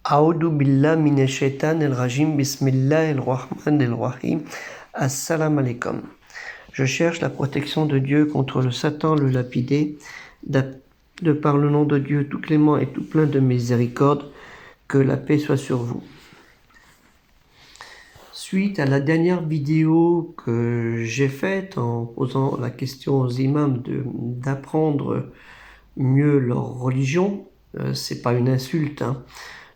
A'udhu billah minash shaitanir rajim, bismillahir rahmanir rahim, assalamu alaikum. Je cherche la protection de Dieu contre le Satan, le lapidé, de par le nom de Dieu tout clément et tout plein de miséricorde, que la paix soit sur vous. Suite à la dernière vidéo que j'ai faite en posant la question aux imams d'apprendre mieux leur religion, c'est pas une insulte, hein,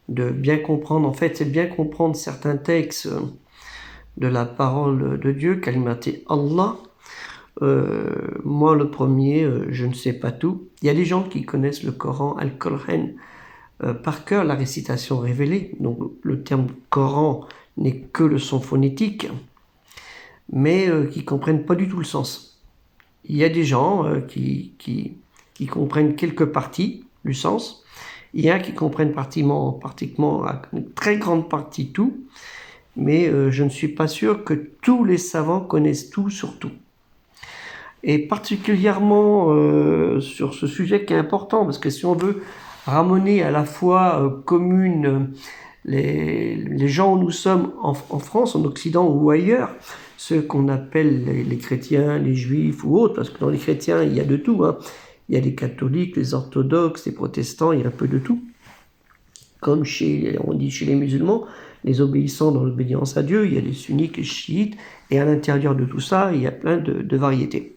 de bien comprendre, en fait c'est de bien comprendre certains textes de la parole de Dieu, kalimati Allah. Moi le premier, je ne sais pas tout. Il y a des gens qui connaissent le Coran, Al-Qur'an, par cœur, la récitation révélée. Donc le terme Coran n'est que le son phonétique, mais qui ne comprennent pas du tout le sens. Il y a des gens qui comprennent quelques parties du sens. Il y a qui comprennent pratiquement à une très grande partie tout, mais je ne suis pas sûr que tous les savants connaissent tout sur tout. Et particulièrement sur ce sujet qui est important, parce que si on veut ramener à la fois commune les gens où nous sommes en France, en Occident ou ailleurs, ceux qu'on appelle les chrétiens, les juifs ou autres, parce que dans les chrétiens il y a de tout, hein. Il y a les catholiques, les orthodoxes, les protestants, il y a un peu de tout. Comme on dit chez les musulmans, les obéissants dans l'obéissance à Dieu, il y a les sunnites, les chiites, et à l'intérieur de tout ça, il y a plein de variétés.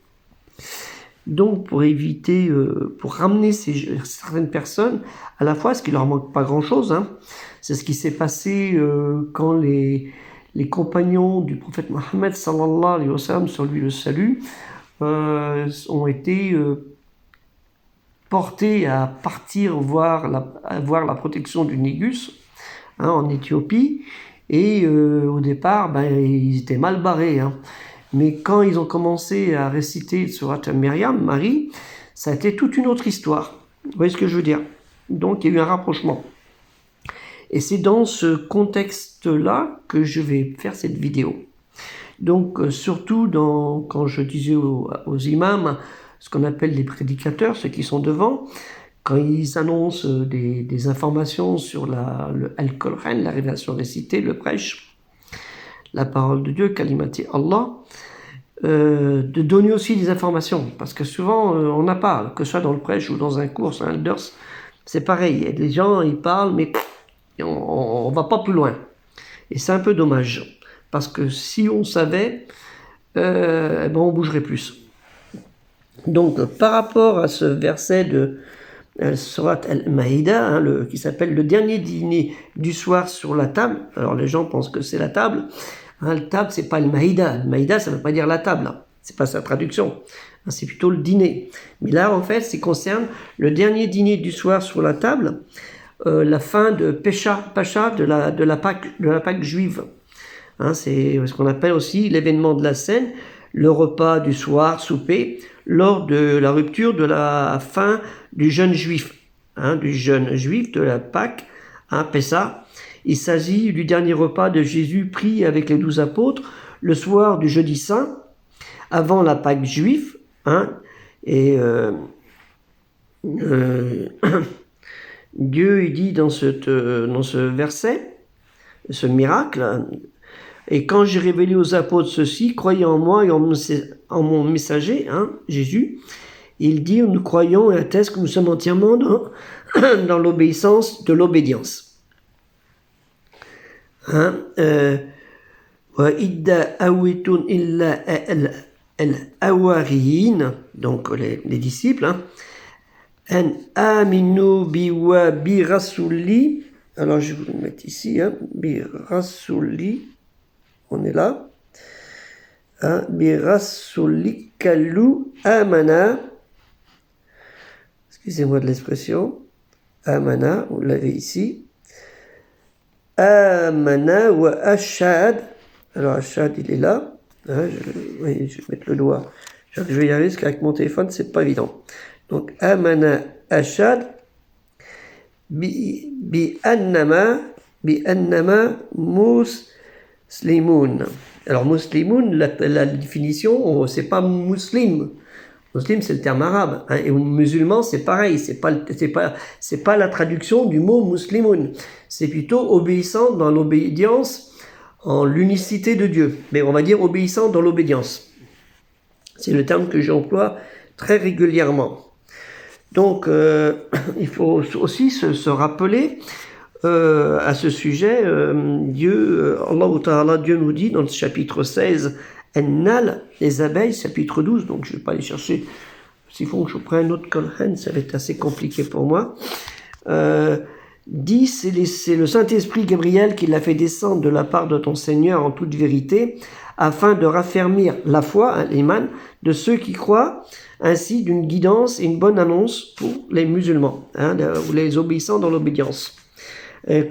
Donc pour éviter, pour ramener certaines personnes, à la fois, ce qui leur manque pas grand-chose, hein, c'est ce qui s'est passé quand les compagnons du prophète Mohammed, sallallahu alayhi wa sallam, sur lui le salut, ont été portés à partir voir la protection du Négus, hein, en Éthiopie, et au départ, ils étaient mal barrés, hein. Mais quand ils ont commencé à réciter Surat Myriam, Marie, ça a été toute une autre histoire. Vous voyez ce que je veux dire? Donc il y a eu un rapprochement. Et c'est dans ce contexte-là que je vais faire cette vidéo. Donc surtout quand je disais aux imams, ce qu'on appelle les prédicateurs, ceux qui sont devant, quand ils annoncent des informations sur le Al-Qur'an, la révélation récitée, le prêche, la parole de Dieu, kalimati Allah, de donner aussi des informations, parce que souvent on n'a pas, que ce soit dans le prêche ou dans un cours, un ders, c'est pareil, les gens ils parlent, mais on va pas plus loin. Et c'est un peu dommage, parce que si on savait, on bougerait plus. Donc par rapport à ce verset de Surat Al-Maïda, hein, qui s'appelle le dernier dîner du soir sur la table, alors les gens pensent que c'est la table, hein, le table c'est pas le Maïda, le Maïda ça veut pas dire la table, hein. C'est pas sa traduction, hein, c'est plutôt le dîner. Mais là en fait ça concerne le dernier dîner du soir sur la table, la fin de Pacha de la Pâque juive, hein, c'est ce qu'on appelle aussi l'événement de la scène, le repas du soir, souper, lors de la rupture de la fin du jeûne juif, hein, de la Pâque, hein, Pessa. Il s'agit du dernier repas de Jésus pris avec les 12 apôtres le soir du jeudi saint, avant la Pâque juive, hein, et Dieu il dit dans ce verset, ce miracle, et quand j'ai révélé aux apôtres ceci, croyez en moi et en mon messager, hein, Jésus, il dit, nous croyons et atteste que nous sommes entièrement dans l'obéissance de l'obédience. Hein, donc les disciples, hein, en aminu bi rasuli, alors je vais vous le mettre ici, hein, bi rasuli, on est là, hein, bi rasuli kalu amana, excusez-moi de l'expression, amana, vous l'avez ici, amana wa ashad, alors ashad il est là, hein, je vais mettre le doigt, je vais y arriver parce qu'avec mon téléphone c'est pas évident. Donc amana ashad bi annama muslimun. Alors muslimun, la définition, c'est pas muslim, Muslim, c'est le terme arabe. Hein, et musulman, c'est pareil. C'est pas la traduction du mot muslimoun. C'est plutôt obéissant dans l'obédience, en l'unicité de Dieu. Mais on va dire obéissant dans l'obédience. C'est le terme que j'emploie très régulièrement. Donc, il faut aussi se rappeler à ce sujet, Dieu nous dit dans le chapitre 16, Ennal, les abeilles, chapitre 12, donc je ne vais pas aller chercher, s'il faut que je prenne un autre Kolhan, ça va être assez compliqué pour moi, dit, c'est le Saint-Esprit Gabriel qui l'a fait descendre de la part de ton Seigneur en toute vérité, afin de raffermir la foi, hein, l'iman, de ceux qui croient, ainsi d'une guidance et une bonne annonce pour les musulmans, hein, les obéissants dans l'obédience.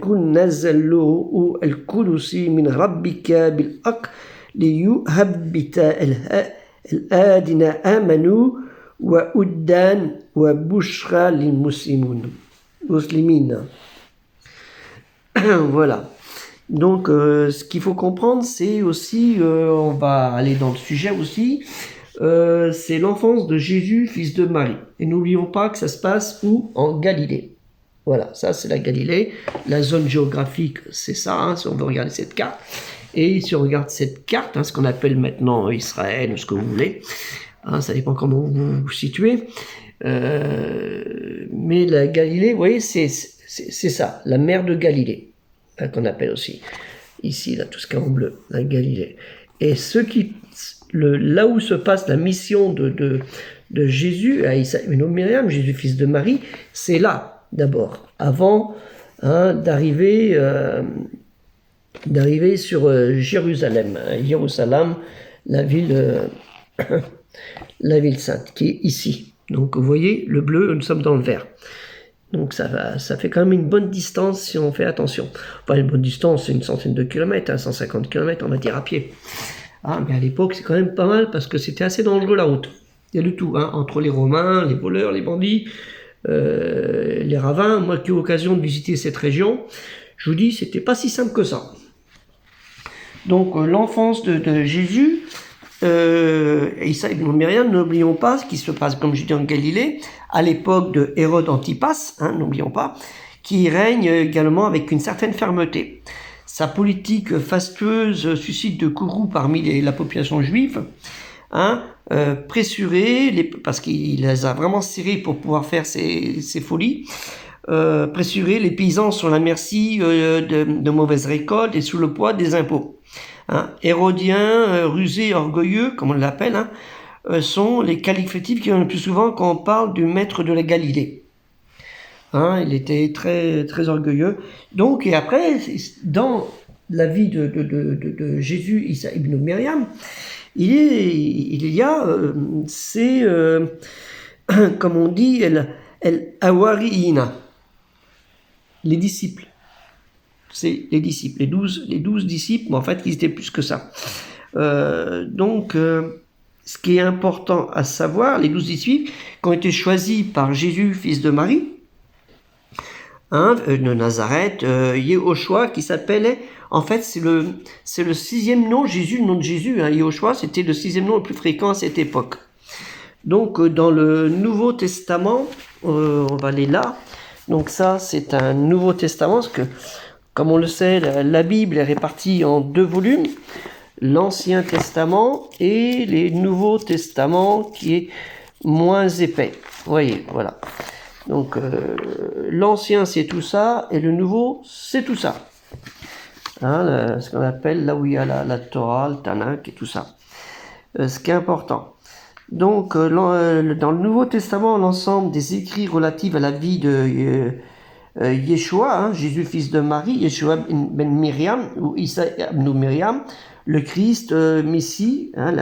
كن نزله القدس من ربك بالحق ليثبت الذين آمنوا وهدى وبشرى للمسلمين. Voilà. Donc, ce qu'il faut comprendre, c'est aussi, on va aller dans le sujet aussi, c'est l'enfance de Jésus, fils de Marie. Et n'oublions pas que ça se passe où? En Galilée. Voilà, ça c'est la Galilée. La zone géographique, c'est ça, hein, si on veut regarder cette carte. Et si on regarde cette carte, hein, ce qu'on appelle maintenant Israël, ou ce que vous voulez, hein, ça dépend comment vous vous situez. Mais la Galilée, vous voyez, c'est ça, la mer de Galilée, hein, qu'on appelle aussi. Ici, là, tout ce qui est en bleu, la Galilée. Et là où se passe la mission de Jésus, à Isa ibn Myriam, Jésus fils de Marie, c'est là. D'abord, avant, hein, d'arriver sur Jérusalem, la ville sainte, qui est ici. Donc, vous voyez, le bleu, nous sommes dans le vert. Donc, ça fait quand même une bonne distance si on fait attention. Enfin, une bonne distance, c'est une centaine de kilomètres, hein, 150 kilomètres, on va dire à pied. Ah, mais à l'époque, c'est quand même pas mal parce que c'était assez dangereux la route. Il y a de tout, hein, entre les Romains, les voleurs, les bandits. Les ravins, moi qui ai eu l'occasion de visiter cette région, je vous dis, c'était pas si simple que ça. Donc l'enfance de Jésus, Isa ibn Myriam, n'oublions pas ce qui se passe, comme je dis, en Galilée, à l'époque de Hérode Antipas, hein, n'oublions pas, qui règne également avec une certaine fermeté. Sa politique fastueuse suscite de courroux parmi la population juive, hein, pressuré, parce qu'il les a vraiment serrés pour pouvoir faire ses folies, pressuré, les paysans sont à la merci de mauvaises récoltes et sous le poids des impôts. Hein. Hérodien, rusé, orgueilleux, comme on l'appelle, hein, sont les qualificatifs qui ont le plus souvent quand on parle du maître de la Galilée. Hein, il était très, très orgueilleux. Donc, et après, dans la vie de Jésus, Isa ibn Myriam, il y a, comme on dit, el-awariina, les disciples. C'est les disciples, les 12 disciples, mais en fait, ils étaient plus que ça. Donc, ce qui est important à savoir, les 12 disciples qui ont été choisis par Jésus, fils de Marie, hein, de Nazareth, Yehoshua, qui s'appelait, en fait, c'est le 6e nom, Jésus, le nom de Jésus, hein, Yehoshua, c'était le 6e nom le plus fréquent à cette époque. Donc, dans le Nouveau Testament, on va aller là. Donc ça, c'est un Nouveau Testament, parce que, comme on le sait, la Bible est répartie en 2 volumes, l'Ancien Testament et les Nouveaux Testaments, qui est moins épais. Vous voyez, voilà. Donc, l'Ancien, c'est tout ça, et le Nouveau, c'est tout ça. Hein, ce qu'on appelle, là où il y a la Torah, le Tanakh et tout ça. Ce qui est important. Donc, dans le Nouveau Testament, l'ensemble des écrits relatifs à la vie de Yeshua, hein, Jésus fils de Marie, Yeshua ben Myriam, ou Isa ibn Myriam, le Christ, Messie, hein,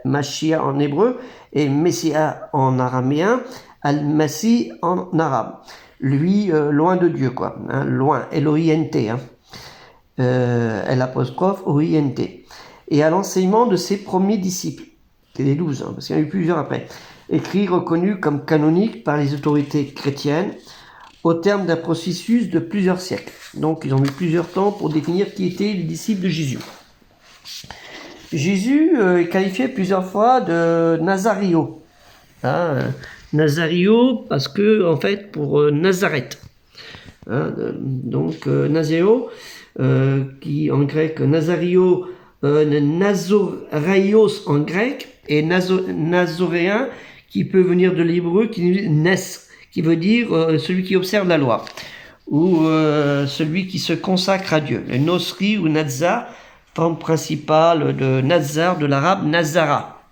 Mashiach en hébreu, et Messia en araméen, Al-Masih en arabe. Lui, loin de Dieu, quoi, hein, loin, El-Oriente, hein. L'apostrophe oriente, et à l'enseignement de ses premiers disciples, c'est les 12, hein, parce qu'il y en a eu plusieurs après, écrits reconnus comme canoniques par les autorités chrétiennes, au terme d'un processus de plusieurs siècles. Donc ils ont mis plusieurs temps pour définir qui étaient les disciples de Jésus. Jésus est qualifié plusieurs fois de Nazario. Nazario, parce que, en fait, pour Nazareth. Donc, Nazéo, qui en grec, Nazario, Nazoraios en grec, et Nazoréen, qui peut venir de l'hébreu, qui dit Nes, qui veut dire celui qui observe la loi, ou celui qui se consacre à Dieu. Le Nosri ou Nazar, forme principale de Nazar, de l'arabe Nazara.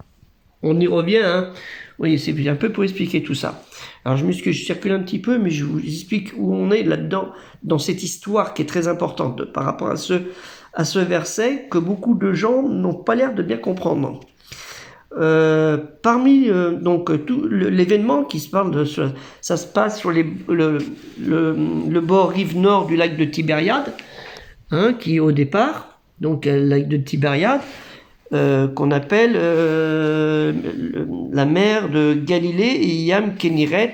On y revient, hein. Oui, c'est un peu pour expliquer tout ça. Alors je circule un petit peu, mais je vous explique où on est là-dedans, dans cette histoire qui est très importante par rapport à ce verset que beaucoup de gens n'ont pas l'air de bien comprendre. Parmi tout l'événement qui se parle ça se passe sur le bord rive nord du lac de Tibériade, hein, qui au départ, donc le lac de Tibériade, qu'on appelle la mer de Galilée, Yam Keniret,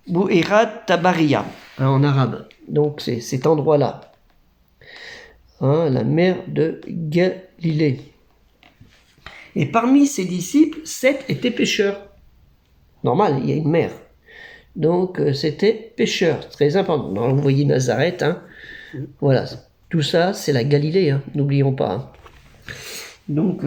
Bouhirat Tabaria, hein, en arabe. Donc c'est cet endroit-là, hein, la mer de Galilée. Et parmi ses disciples, 7 étaient pêcheurs. Normal, il y a une mer. Donc c'était pêcheurs, très important. Non, vous voyez Nazareth, hein. Voilà, tout ça c'est la Galilée, hein, n'oublions pas. Hein. Donc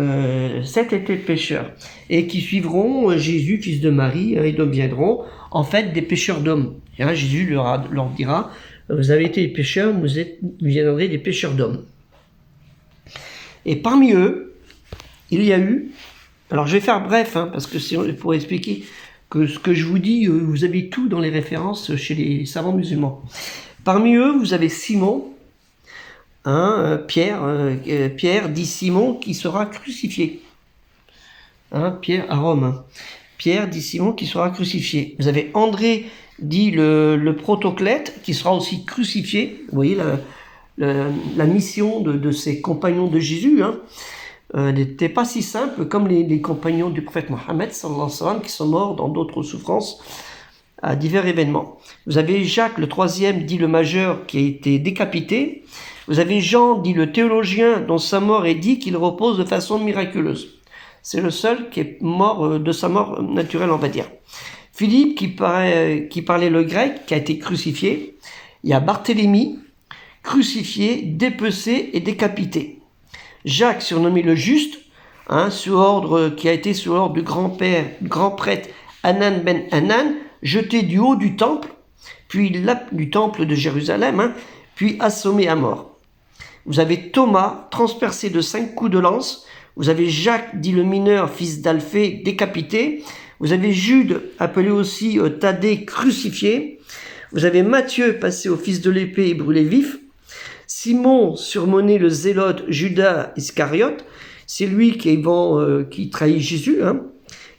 7 étaient pêcheurs, et qui suivront Jésus, fils de Marie, et deviendront en fait des pêcheurs d'hommes. Hein, Jésus leur dira, vous avez été des pêcheurs, vous deviendrez des pêcheurs d'hommes. Et parmi eux, il y a eu, alors je vais faire bref, hein, parce que c'est pour expliquer que ce que je vous dis, vous avez tout dans les références chez les savants musulmans. Parmi eux, vous avez Simon, hein, Pierre dit Simon, qui sera crucifié. Hein, Pierre à Rome. Hein. Pierre dit Simon, qui sera crucifié. Vous avez André, dit le protoclète, qui sera aussi crucifié. Vous voyez la mission de ces compagnons de Jésus, hein, n'était pas si simple comme les compagnons du prophète Mohammed, sallallahu alayhi wa sallam, qui sont morts dans d'autres souffrances à divers événements. Vous avez Jacques, le troisième, dit le majeur, qui a été décapité. Vous avez Jean, dit le théologien, dont sa mort est dit qu'il repose de façon miraculeuse. C'est le seul qui est mort de sa mort naturelle, on va dire. Philippe, qui parlait le grec, qui a été crucifié. Il y a Barthélemy, crucifié, dépecé et décapité. Jacques, surnommé le Juste, hein, qui a été sous ordre du grand prêtre Hanan ben Hanan, jeté du haut du temple, puis du temple de Jérusalem, hein, puis assommé à mort. Vous avez Thomas, transpercé de 5 coups de lance. Vous avez Jacques, dit le mineur, fils d'Alphée, décapité. Vous avez Jude, appelé aussi Thaddée, crucifié. Vous avez Matthieu, passé au fils de l'épée et brûlé vif. Simon, surnommé le zélote, Judas Iscariote, c'est lui qui trahit Jésus, hein,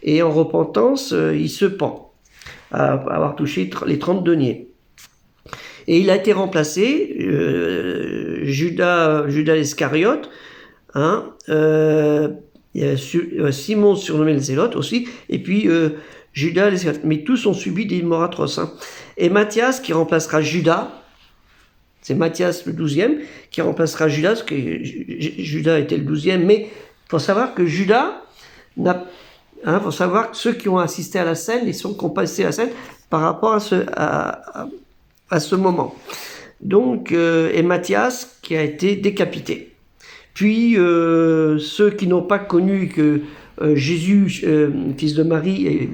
et en repentance, il se pend, à avoir touché les 30 deniers. Et il a été remplacé, Judas Iscariote, hein, Simon, surnommé le zélote aussi, et puis Judas Iscariote. Mais tous ont subi des morts atroces. Hein. Et Matthias, qui remplacera Judas, c'est Matthias le 12e qui remplacera Judas, parce que Judas était le 12e, mais il faut savoir que Judas, faut savoir que ceux qui ont assisté à la scène, et ceux qui ont passé à la scène par rapport à ce moment. Donc, et Matthias qui a été décapité. Puis, ceux qui n'ont pas connu que Jésus, fils de Marie, et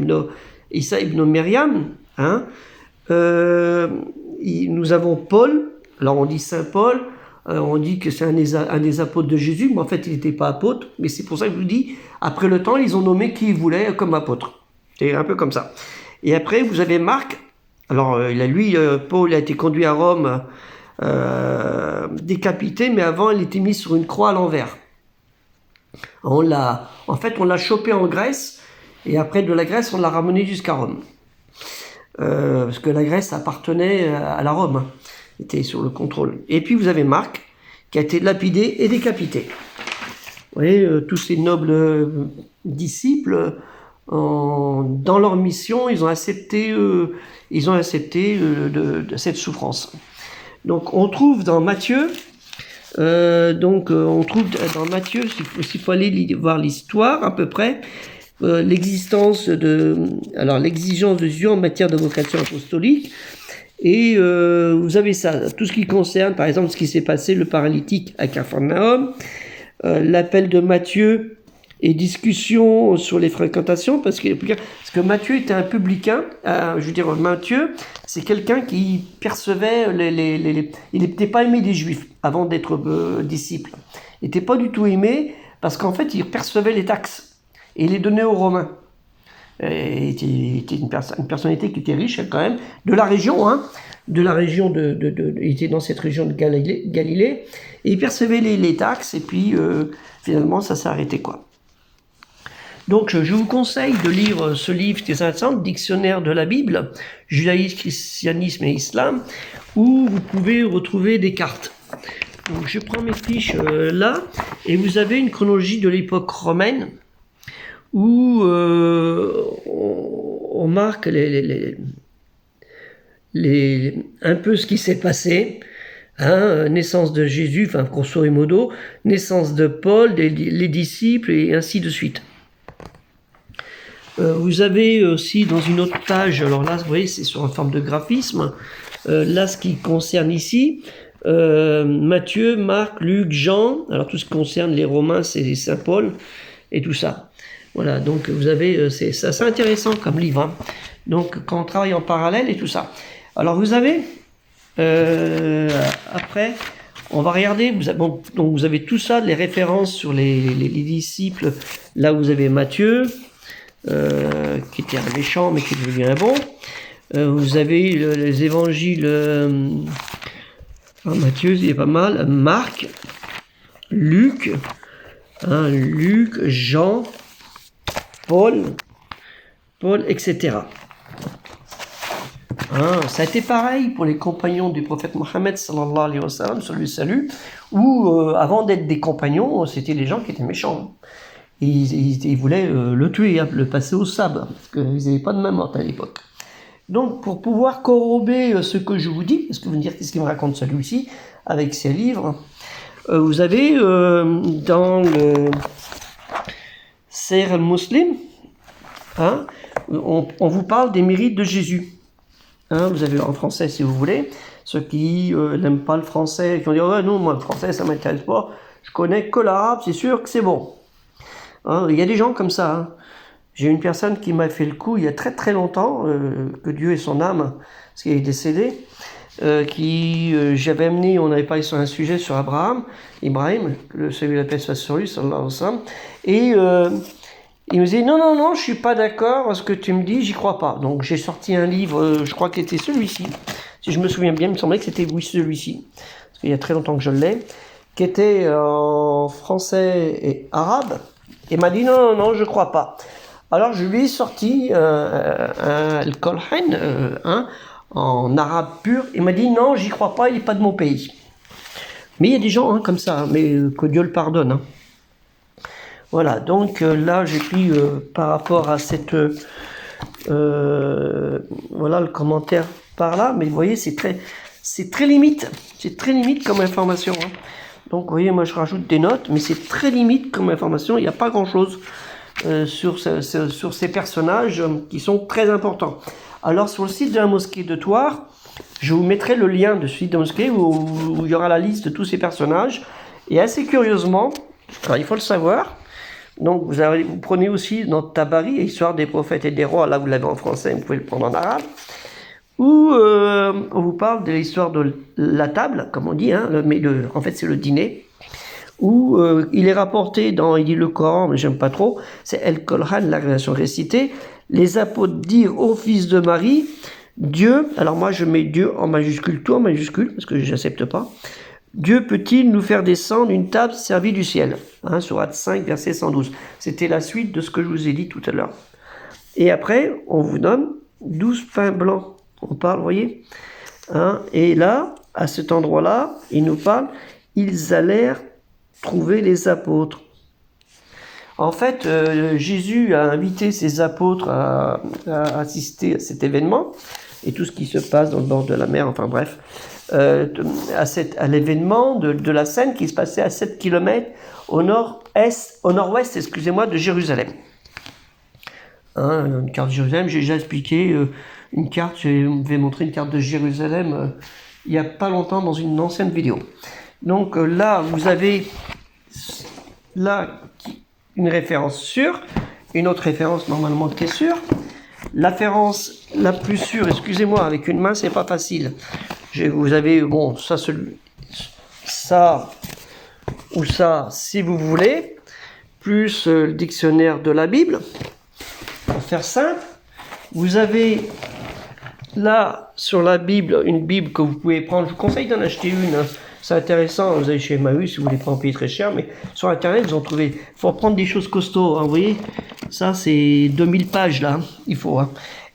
Issa ibn Myriam, hein, nous avons Paul. Alors on dit Saint Paul, on dit que c'est un des apôtres de Jésus, mais en fait il n'était pas apôtre, mais c'est pour ça que je vous dis, après le temps, ils ont nommé qui ils voulaient comme apôtre. C'est un peu comme ça. Et après, vous avez Marc, alors Paul a été conduit à Rome, décapité, mais avant il était mis sur une croix à l'envers. En fait, on l'a chopé en Grèce, et après de la Grèce, on l'a ramené jusqu'à Rome. Parce que la Grèce appartenait à la Rome. Hein. Était sur le contrôle. Et puis vous avez Marc, qui a été lapidé et décapité. Vous voyez, tous ces nobles disciples, dans leur mission, ils ont accepté de cette souffrance. Donc on trouve dans Matthieu, s'il faut aller voir l'histoire à peu près, l'exigence de Dieu en matière de vocation apostolique. Et vous avez ça, tout ce qui concerne, par exemple, ce qui s'est passé, le paralytique à Capharnaüm, l'appel de Matthieu et discussion sur les fréquentations, parce que Matthieu était un publicain. Je veux dire, Matthieu, c'est quelqu'un qui percevait il n'était pas aimé des Juifs avant d'être disciple. Il n'était pas du tout aimé parce qu'en fait, il percevait les taxes et il les donnait aux Romains. Il était une personnalité qui était riche quand même, de la région, il était dans cette région de Galilée, et il percevait les taxes, et puis finalement ça s'est arrêté quoi. Donc je vous conseille de lire ce livre qui est intéressant, Dictionnaire de la Bible, Judaïsme, Christianisme et Islam, où vous pouvez retrouver des cartes. Donc je prends mes fiches là, et vous avez une chronologie de l'époque romaine, où on marque un peu ce qui s'est passé, naissance de Jésus, enfin grosso modo, naissance de Paul, les disciples et ainsi de suite. Vous avez aussi dans une autre page, alors là vous voyez c'est sur une forme de graphisme, là ce qui concerne ici, Matthieu, Marc, Luc, Jean, alors tout ce qui concerne les Romains c'est Saint Paul et tout ça. Voilà, donc vous avez, c'est assez intéressant comme livre, hein. Donc quand on travaille en parallèle et tout ça. Alors vous avez, après, on va regarder, donc vous avez tout ça, les références sur les disciples. Là vous avez Matthieu, qui était un méchant mais qui est devenu un bon. Vous avez les évangiles, Matthieu il est pas mal, Marc, Luc, Jean, Paul, etc. Ça a été pareil pour les compagnons du prophète Mohammed sallallahu alayhi wa sallam, sur le salut, où avant d'être des compagnons, c'était les gens qui étaient méchants. Ils voulaient le tuer, le passer au sabre, parce qu'ils n'avaient pas de main morte à l'époque. Donc pour pouvoir corroborer ce que je vous dis, parce que vous me direz qu'est-ce qu'il me raconte celui-ci, avec ses livres, vous avez dans le Sahih al-Muslim, on vous parle des mérites de Jésus. Vous avez en français si vous voulez, ceux qui n'aiment pas le français, qui vont dire non, moi le français ça m'intéresse pas, je connais que l'arabe, c'est sûr que c'est bon. Il y a des gens comme ça. J'ai une personne qui m'a fait le coup il y a très très longtemps, que Dieu ait son âme, parce qu'il est décédé, j'avais amené, on avait parlé sur un sujet sur Ibrahim, que celui de la paix soit sur lui, sallallahu alayhi wa sallam, et il me disait non, je suis pas d'accord, ce que tu me dis, j'y crois pas. Donc j'ai sorti un livre, je crois que c'était celui-ci, si je me souviens bien, il me semblait que c'était celui-ci, parce qu'il y a très longtemps que je l'ai, qui était en français et arabe, et m'a dit non, je crois pas. Alors je lui ai sorti un Al-Qur'an, en arabe pur, il m'a dit non, j'y crois pas, il n'est pas de mon pays. Mais il y a des gens comme ça, mais que Dieu le pardonne. Voilà, donc là j'ai pris par rapport à cette voilà le commentaire par là, mais vous voyez c'est très limite comme information. Donc vous voyez, moi je rajoute des notes, mais c'est très limite comme information, il n'y a pas grand chose sur ces personnages qui sont très importants. Alors sur le site de la mosquée de Thouars, je vous mettrai le lien de ce site de la mosquée où il y aura la liste de tous ces personnages, et assez curieusement, alors il faut le savoir, donc vous prenez aussi dans Tabari, Histoire des prophètes et des rois, là vous l'avez en français, vous pouvez le prendre en arabe, où on vous parle de l'histoire de la table, comme on dit, en fait c'est le dîner, où il est rapporté il dit le Coran, mais j'aime pas trop, c'est El-Qur'an, la révélation récitée, les apôtres dirent au fils de Marie, Dieu, alors moi je mets Dieu en majuscule, tout en majuscule, parce que je n'accepte pas, Dieu peut-il nous faire descendre une table servie du ciel, Sourate 5, verset 112. C'était la suite de ce que je vous ai dit tout à l'heure. Et après, on vous donne 12 pains blancs. On parle, vous voyez, et là, à cet endroit-là, il nous parle, ils allèrent trouver les apôtres. En fait, Jésus a invité ses apôtres à assister à cet événement, et tout ce qui se passe dans le bord de la mer, enfin bref, à l'événement de la scène qui se passait à 7 km au nord-ouest, de Jérusalem. hein, une carte de Jérusalem. J'ai déjà expliqué une carte, je vais montrer une carte de Jérusalem il n'y a pas longtemps dans une ancienne vidéo. Donc là, vous avez là une référence sûre, une autre référence normalement qui est sûre. La référence la plus sûre, excusez-moi, avec une main, c'est pas facile. Vous avez, bon, ça ou ça, si vous voulez, plus le dictionnaire de la Bible. Pour faire simple, vous avez là, sur la Bible, une Bible que vous pouvez prendre. Je vous conseille d'en acheter une. Hein. C'est intéressant. Vous allez chez Emmaüs, si vous voulez pas en payer très cher. Mais sur Internet, vous en trouvez. Il faut prendre des choses costauds. Hein, vous voyez, ça, c'est 2000 pages, là. Il faut. Hein.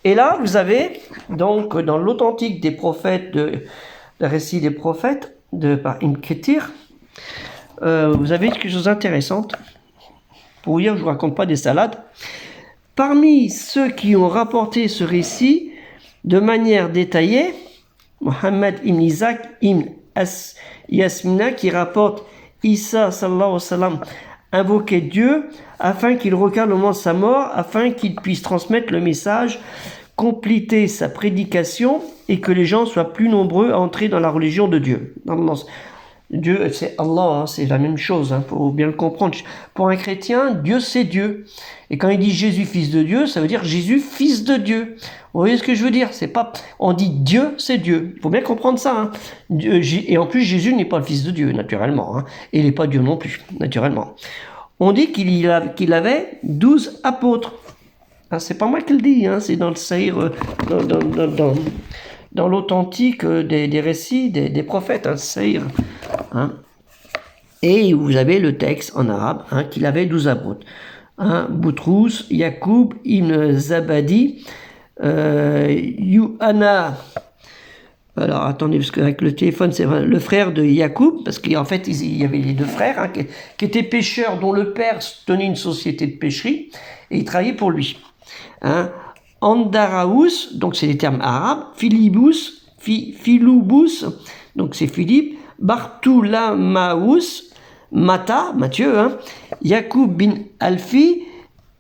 Et là, vous avez, donc, dans l'authentique des prophètes, le récit des prophètes, par Ibn Kathir, vous avez quelque chose d'intéressant. Pour vous dire, je ne vous raconte pas des salades. Parmi ceux qui ont rapporté ce récit, de manière détaillée, Mohammed ibn Isaac ibn Yasmina qui rapporte Isa sallallahu alayhi wa sallam invoquait Dieu afin qu'il regarde le moment de sa mort, afin qu'il puisse transmettre le message, compléter sa prédication et que les gens soient plus nombreux à entrer dans la religion de Dieu. Dieu, c'est Allah, hein, c'est la même chose, hein, faut bien le comprendre. Pour un chrétien, Dieu, c'est Dieu. Et quand il dit Jésus, fils de Dieu, ça veut dire Jésus, fils de Dieu. Vous voyez ce que je veux dire? C'est pas, on dit Dieu, c'est Dieu. Il faut bien comprendre ça. Hein. Et en plus, Jésus n'est pas le fils de Dieu, naturellement. Hein, et il n'est pas Dieu non plus, naturellement. On dit qu'il avait 12 apôtres. Hein, c'est pas moi qui le dis, hein, c'est dans le Sahir, dans l'authentique des récits des prophètes, hein, Sahir. Hein. Et vous avez le texte en arabe, hein, qu'il avait 12 apôtres. Hein, Boutrous, Yacoub, Ibn Zabadi, Yuhana. Alors attendez, parce qu'avec le téléphone, c'est le frère de Yacoub, parce qu'en fait, il y avait les deux frères hein, qui étaient pêcheurs, dont le père tenait une société de pêcherie, et il travaillait pour lui. Hein. Andaraous, donc c'est des termes arabes, Philibus, Philoubus, donc c'est Philippe, Bartoulamaous, Matthieu, hein, Yacoub bin Alfi,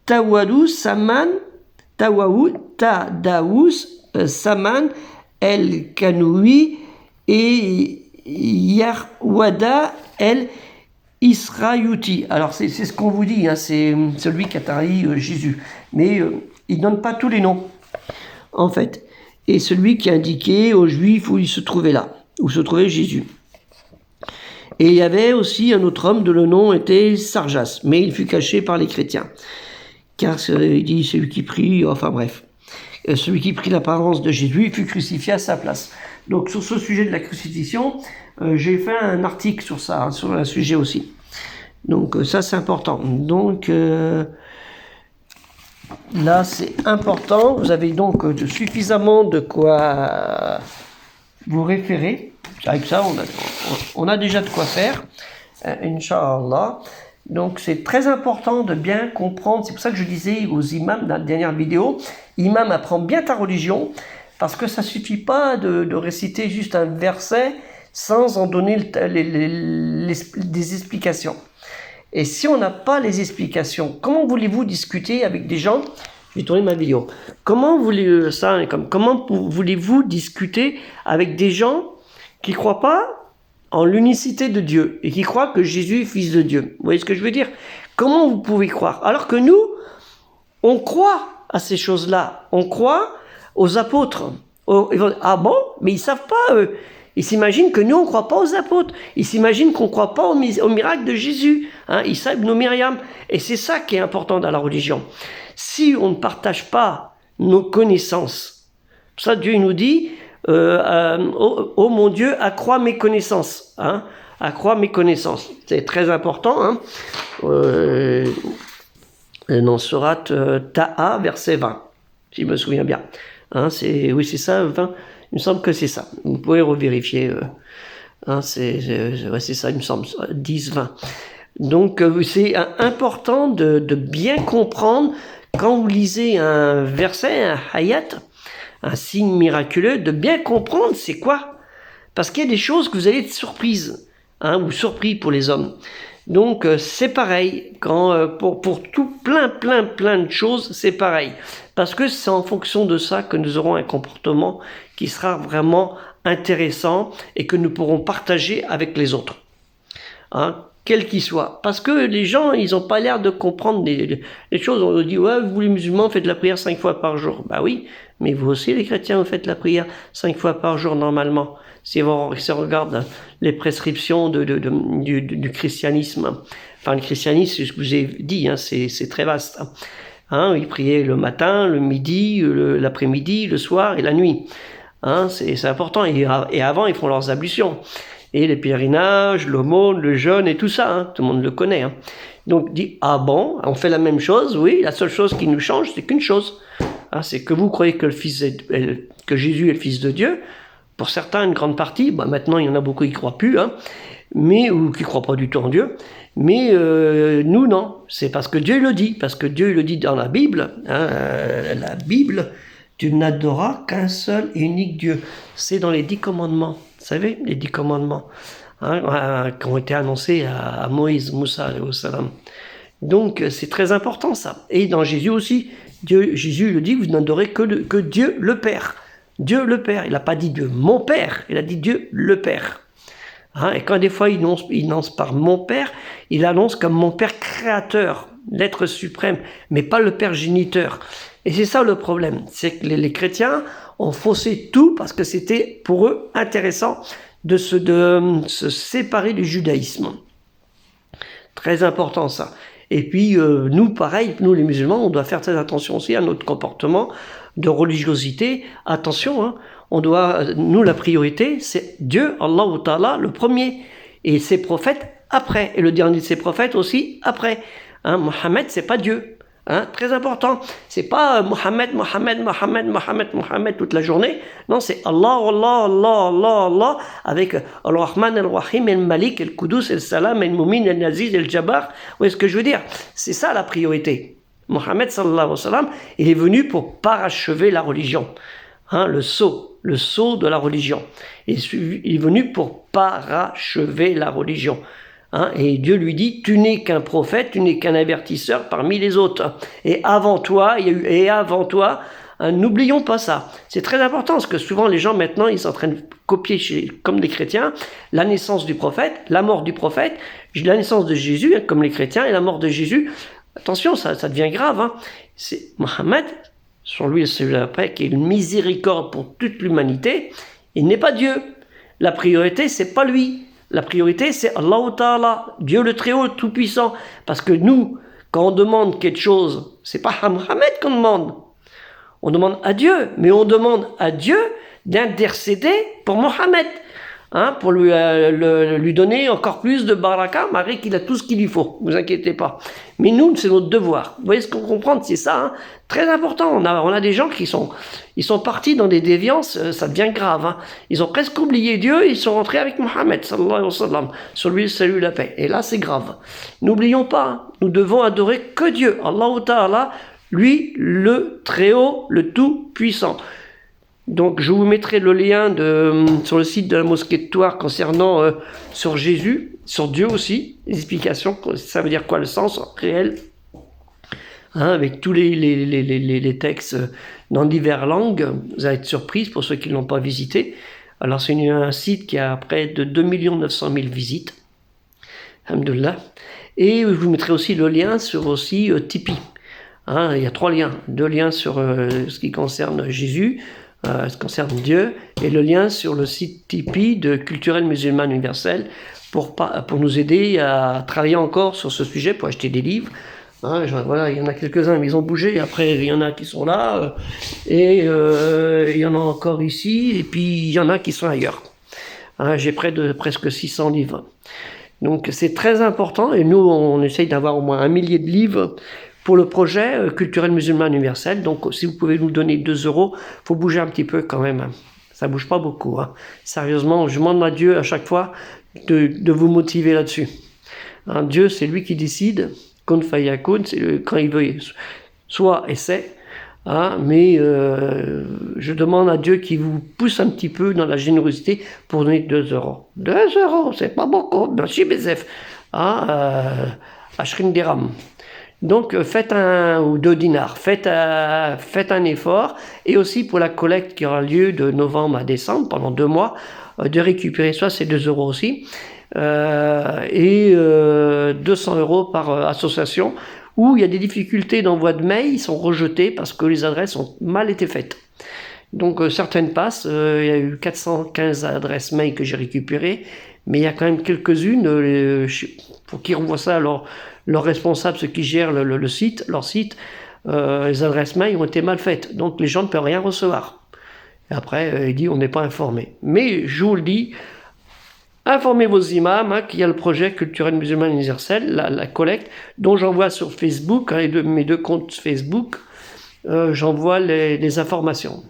Tawadous, Saman, Tadaous, Saman, El Kanoui et Yarwada El Israouti. Alors c'est ce qu'on vous dit, hein, c'est celui qui a trahi Jésus. Mais il ne donne pas tous les noms, en fait. Et celui qui a indiqué aux Juifs où il se trouvait là, où se trouvait Jésus. Et il y avait aussi un autre homme dont le nom était Sarjas, mais il fut caché par les chrétiens. Car il dit celui qui prie, enfin bref. Celui qui prit l'apparence de Jésus fut crucifié à sa place. Donc sur ce sujet de la crucifixion, j'ai fait un article sur ça, hein, sur un sujet aussi. Donc ça c'est important. Donc là c'est important. Vous avez donc suffisamment de quoi vous référer. Avec ça on a déjà de quoi faire. Inch'Allah. Donc c'est très important de bien comprendre, c'est pour ça que je disais aux imams dans la dernière vidéo, imam apprends bien ta religion, parce que ça ne suffit pas de réciter juste un verset sans en donner des explications. Et si on n'a pas les explications, comment voulez-vous discuter avec des gens? Je vais tourner ma vidéo. Comment voulez-vous discuter avec des gens qui ne croient pas en l'unicité de Dieu, et qui croient que Jésus est fils de Dieu? Vous voyez ce que je veux dire? Comment vous pouvez croire? Alors que nous, on croit à ces choses-là. On croit aux apôtres. Ah bon? Mais ils ne savent pas, eux. Ils s'imaginent que nous, on ne croit pas aux apôtres. Ils s'imaginent qu'on ne croit pas au miracle de Jésus. Hein? Ils savent nos Myriam. Et c'est ça qui est important dans la religion. Si on ne partage pas nos connaissances, pour ça Dieu nous dit... oh mon Dieu, accrois mes connaissances. Hein, accrois mes connaissances. C'est très important. Hein, dans Surat Taha, verset 20, si je me souviens bien. Hein, oui, c'est ça, 20. Il me semble que c'est ça. Vous pouvez revérifier. Hein, c'est ça, il me semble. 10, 20. Donc, c'est important de bien comprendre quand vous lisez un verset, un hayat, un signe miraculeux, de bien comprendre c'est quoi. Parce qu'il y a des choses que vous allez être surprises, hein, ou surpris pour les hommes. Donc c'est pareil, pour tout plein de choses, c'est pareil. Parce que c'est en fonction de ça que nous aurons un comportement qui sera vraiment intéressant et que nous pourrons partager avec les autres. Hein, quel qu'il soit. Parce que les gens, ils n'ont pas l'air de comprendre les choses. On dit, ouais, vous les musulmans, faites la prière 5 fois par jour. Bah oui, mais vous aussi les chrétiens, vous faites la prière 5 fois par jour normalement. Si on regarde les prescriptions du christianisme, enfin le christianisme, c'est ce que je vous ai dit, hein, c'est très vaste. Hein, ils priaient le matin, le midi, l'après-midi, le soir et la nuit. Hein, c'est important. Et avant, ils font leurs ablutions. Et les pèlerinages, l'aumône, le jeûne et tout ça, hein, tout le monde le connaît. Hein. Donc dit, ah bon, on fait la même chose, oui, la seule chose qui nous change, c'est qu'une chose. Hein, c'est que vous croyez que que Jésus est le Fils de Dieu. Pour certains, une grande partie, bah maintenant il y en a beaucoup qui ne croient plus, hein, ou qui ne croient pas du tout en Dieu. Mais nous, non. C'est parce que Dieu le dit. Parce que Dieu le dit dans la Bible. Hein, la Bible, tu n'adoras qu'un seul et unique Dieu. C'est dans les 10 commandements. Vous savez, les 10 commandements hein, qui ont été annoncés à Moïse, Moussa, salam. Donc, c'est très important ça. Et dans Jésus aussi, Jésus le dit, vous n'adorez que Dieu le Père. Dieu le Père. Il n'a pas dit Dieu mon Père, il a dit Dieu le Père. Hein, et quand des fois il annonce par mon Père, il annonce comme mon Père créateur, l'être suprême, mais pas le Père géniteur. Et c'est ça le problème, c'est que les chrétiens ont faussé tout parce que c'était pour eux intéressant de se séparer du judaïsme. Très important ça. Et puis nous, pareil, nous les musulmans, on doit faire très attention aussi à notre comportement de religiosité. Attention, hein, nous la priorité, c'est Dieu, Allah Ta'ala, le premier, et ses prophètes après, et le dernier de ses prophètes aussi après. Hein, Mohammed, c'est pas Dieu. Hein, très important. C'est pas Mohammed toute la journée. Non, c'est Allah, avec Al-Rahman, Al-Rahim, Al-Malik, Al-Qudus, Al-Salam, Al-Mumin, Al-Naziz, Al-Jabbar. Vous voyez ce que je veux dire? C'est ça la priorité. Mohammed, sallallahu alayhi wa sallam, il est venu pour parachever la religion. Hein, le sceau de la religion. Il est venu pour parachever la religion. Hein, et Dieu lui dit, tu n'es qu'un prophète, tu n'es qu'un avertisseur parmi les autres. Et avant toi, hein, n'oublions pas ça. C'est très important parce que souvent les gens maintenant, ils sont en train de copier comme des chrétiens la naissance du prophète, la mort du prophète, la naissance de Jésus, hein, comme les chrétiens, et la mort de Jésus. Attention, ça devient grave. Hein. C'est Mohammed, sur lui celui après, qui est une miséricorde pour toute l'humanité. Il n'est pas Dieu. La priorité, c'est pas lui. La priorité, c'est Allah Ta'ala, Dieu le Très-Haut, le Tout-Puissant. Parce que nous, quand on demande quelque chose, c'est pas à Mohammed qu'on demande. On demande à Dieu, mais on demande à Dieu d'intercéder pour Mohammed. Hein, pour lui donner encore plus de baraka, malgré qu'il a tout ce qu'il lui faut, vous inquiétez pas. Mais nous, c'est notre devoir. Vous voyez ce qu'on comprend, c'est ça, hein, très important. On a des gens qui sont partis dans des déviances, ça devient grave. Hein. Ils ont presque oublié Dieu, ils sont rentrés avec Mohammed, sallallahu alayhi wa sallam, sur lui le salut et la paix. Et là, c'est grave. N'oublions pas, hein, nous devons adorer que Dieu, Allah Ta'ala, lui, le Très-Haut, le Tout-Puissant. Donc je vous mettrai le lien sur le site de la mosquée de Thouars concernant sur Jésus, sur Dieu aussi, les explications, ça veut dire quoi le sens réel, hein, avec tous les textes dans diverses langues. Vous allez être surprise pour ceux qui ne l'ont pas visité. Alors c'est un site qui a près de 2 900 000 visites, alhamdoulilah. Et je vous mettrai aussi le lien sur aussi Tipeee. Hein, il y a 3 liens, 2 liens sur ce qui concerne Jésus, ce qui concerne Dieu, et le lien sur le site Tipeee de Culturel Musulman Universel pour nous aider à travailler encore sur ce sujet, pour acheter des livres. Hein, voilà, il y en a quelques-uns, mais ils ont bougé. Après, il y en a qui sont là, et il y en a encore ici, et puis il y en a qui sont ailleurs. Hein, j'ai presque 600 livres. Donc c'est très important, et nous, on essaye d'avoir au moins 1 millier de livres pour le projet Culturel Musulman Universel. Donc si vous pouvez nous donner 2 €, faut bouger un petit peu quand même. Hein. Ça bouge pas beaucoup. Hein. Sérieusement, je demande à Dieu à chaque fois de vous motiver là-dessus. Hein, Dieu, c'est lui qui décide. Kun fayakun, quand il veut, soit et c'est. Hein, mais je demande à Dieu qu'il vous pousse un petit peu dans la générosité pour donner 2 €. 2 €, c'est pas beaucoup. Merci Bézef. à Shrin Dirham. Donc faites ou 2 dinars, faites un effort, et aussi pour la collecte qui aura lieu de novembre à décembre, pendant 2 mois, de récupérer soit ces 2 € aussi, et 200 € par association, où il y a des difficultés d'envoi de mail, ils sont rejetés parce que les adresses ont mal été faites. Donc certaines passent, il y a eu 415 adresses mail que j'ai récupérées, mais il y a quand même quelques-unes, pour qu'ils renvoient ça à leurs responsables, ceux qui gèrent leur site, les adresses mail ont été mal faites, donc les gens ne peuvent rien recevoir. Et après, il dit on n'est pas informé. Mais je vous le dis, informez vos imams qu'il y a le projet culturel musulman universel, la collecte, dont j'envoie sur Facebook, mes 2 comptes Facebook, j'envoie les informations.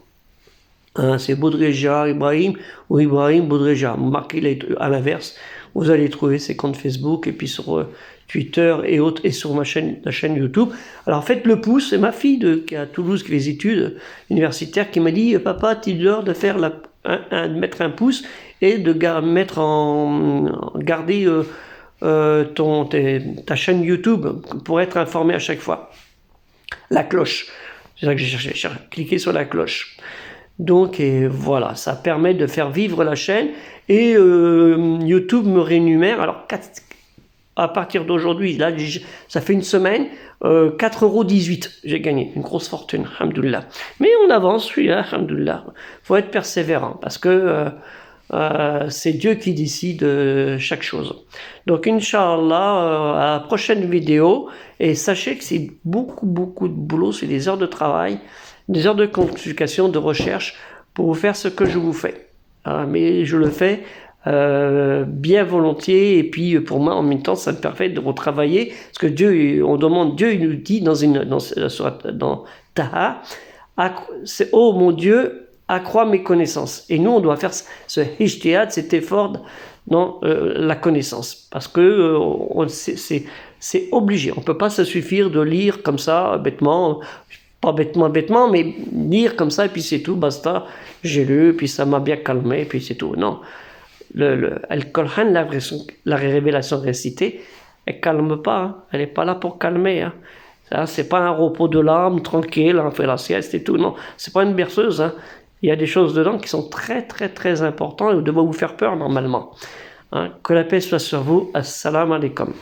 C'est Boudreja Ibrahim ou Ibrahim Boudreja. Marquez à l'inverse, vous allez trouver ces comptes Facebook et puis sur Twitter et autres, et sur la chaîne YouTube. Alors faites le pouce, c'est ma fille qui est à Toulouse, qui fait des études universitaires, qui m'a dit papa, tu dois de faire mettre un pouce et de garder ta chaîne YouTube pour être informé à chaque fois. La cloche, c'est ça que j'ai cherché, cliquez sur la cloche. Donc et voilà, ça permet de faire vivre la chaîne, et YouTube me rémunère. Alors à partir d'aujourd'hui, là ça fait une semaine, 4,18 € j'ai gagné, une grosse fortune, alhamdoulilah. Mais on avance, oui, alhamdoulilah. Faut être persévérant, parce que c'est Dieu qui décide chaque chose. Donc Inch'Allah, à la prochaine vidéo, et sachez que c'est beaucoup de boulot, c'est des heures de travail, des heures de consultation, de recherche, pour vous faire ce que je vous fais. Mais je le fais bien volontiers, et puis pour moi en même temps ça me permet de retravailler, parce que Dieu, il nous dit dans Taha, c'est oh mon Dieu, accroît mes connaissances. Et nous on doit faire ce ijtihad, cet effort dans la connaissance, parce que c'est obligé, on peut pas se suffire de lire comme ça bêtement. Pas bêtement, mais lire comme ça, et puis c'est tout, basta, j'ai lu, puis ça m'a bien calmé, puis c'est tout. Non, Al-Qur'an, la révélation récitée, elle calme pas, hein. Elle n'est pas là pour calmer. Hein. Ça, c'est pas un repos de l'âme, tranquille, on fait la sieste et tout, non, c'est pas une berceuse. Hein. Il y a des choses dedans qui sont très importantes, et qui doivent vous faire peur normalement. Hein. Que la paix soit sur vous, assalamu alaikum.